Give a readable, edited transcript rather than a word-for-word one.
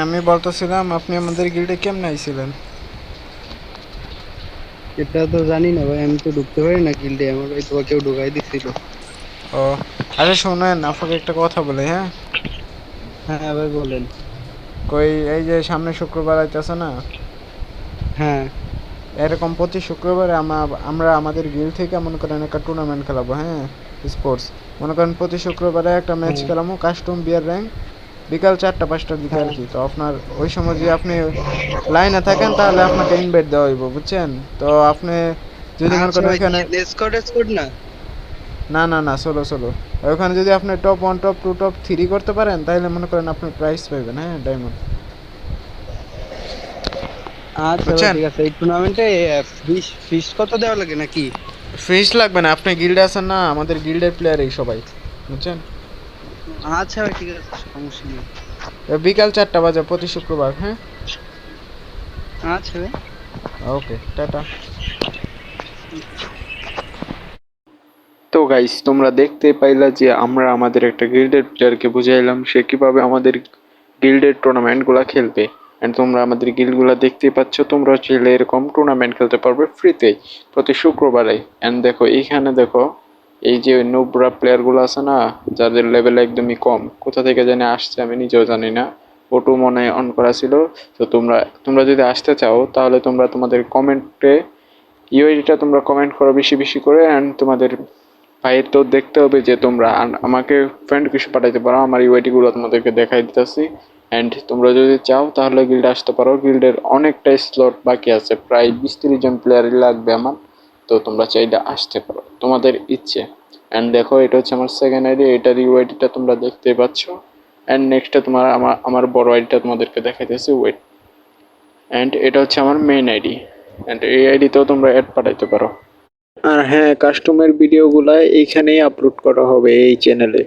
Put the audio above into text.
আমি বলতেছিলাম আপনি আমাদের গিল্ডে কেমনে আইছিলেন? এটা তো জানি না ভাই, আমি তো ঢুকতে পারি না গিল্ডে, আমার ভাই তো কেউ ঢুকাই দিছিল। ও আচ্ছা, শোনেন আপনাকে একটা কথা বলি, হ্যাঁ? হ্যাঁ ভাই বলেন। কই এই যে সামনে শুক্রবার আইতেছে না, হ্যাঁ। এরকম প্রতি শুক্রবারে আমরা আমাদের গিল্ড থেকে মনে করেন একটা টুর্নামেন্ট খেলাবো, হ্যাঁ? স্পোর্টস মনে করেন প্রতি শুক্রবারে একটা ম্যাচ হ্যাঁ। খেলামো, কাস্টম বিয়ার র্যাঙ্ক, বিকাল 4টা 5টার দিকে আর হ্যাঁ। কি। তো আপনার ওই সময় যদি আপনি লাইনে থাকেন তাহলে আপনাকে ইনভাইট দেওয়া হইব, বুঝছেন? তো আপনি যদি মনে আচ্ছা করেন ভাই, ওইখানে, স্কোয়াড স্কোয়াড না? না না না, সোলো সোলো, ওখানে যদি আপনি টপ 1 টপ 2 টপ 3 করতে পারেন তাহলে মনে করেন আপনি প্রাইজ পাইবেন, হ্যাঁ, ডায়মন্ড, আচ্ছা ভাই বুঝছেন? ঠিক আছে, এই টুর্নামেন্টে ফিস ফিস কত দেওয়া লাগে নাকি? ফিস লাগবে না, আপনি গিল্ডে আছেন না, আমাদের গিল্ডের প্লেয়ার এই সবাই, বুঝছেন? আচ্ছা ভাই ঠিক আছে, সমস্যা নেই। বিকাল 4টা বাজে প্রতি শুক্রবার, হ্যাঁ? আচ্ছা ভাই। ওকে, টাটা। তো গাইস, তোমরা দেখতে পাইলা যে আমরা আমাদের একটা গিল্ডের প্লেয়ারকে বুঝাইলাম সে কিভাবে আমাদের গিল্ডের টুর্নামেন্ট গুলা খেলবে। এন্ড তোমরা আমাদের গিল্ড গুলা দেখতেই পাচ্ছ, তোমরা চাইলে এরকম টুর্নামেন্ট খেলতে পারবে ফ্রিতে প্রতি শুক্রবারে। এন্ড দেখো এইখানে দেখো, এই যে নোবরা প্লেয়ার গুলো আছে না, যাদের লেভেল একদমই কম, কোথা থেকে জানি আসছে আমি নিজেও জানি না, ওটু মনে হয় অন করা ছিল। তো তোমরা তোমরা যদি আসতে চাও তাহলে তোমরা তোমাদের কমেন্টে ইউআইডিটা তোমরা কমেন্ট করো বেশি বেশি করে। অ্যান্ড তোমাদের ভাইয়ের তো দেখতে হবে যে তোমরা আমাকে ফ্রেন্ড কিছু পাঠাইতে পারো, আমার ইউআইডি গুলো তোমাদেরকে দেখাই দিতেছি। অ্যান্ড তোমরা যদি চাও তাহলে গিল্ডে আসতে পারো, গিল্ডের অনেকটা স্লট বাকি আছে, প্রায় 20-30 জন প্লেয়ারই লাগবে আমার। তো তোমরা চাইলে আসতে পারো, তোমাদের ইচ্ছে। অ্যান্ড দেখো, এটা হচ্ছে আমার সেকেন্ড আইডি, এটার ইউআইডিটা তোমরা দেখতেই পাচ্ছ। অ্যান্ড নেক্সটে তোমার আমার আমার বড় আইডিটা তোমাদেরকে দেখাইতেছি, ওয়েট। অ্যান্ড এটা হচ্ছে আমার মেইন আইডি, অ্যান্ড এই আইডিতেও তোমরা অ্যাড পাঠাইতে পারো। আর হ্যাঁ, কাস্টমের ভিডিওগুলা এইখানেই আপলোড করা হবে এই চ্যানেলে।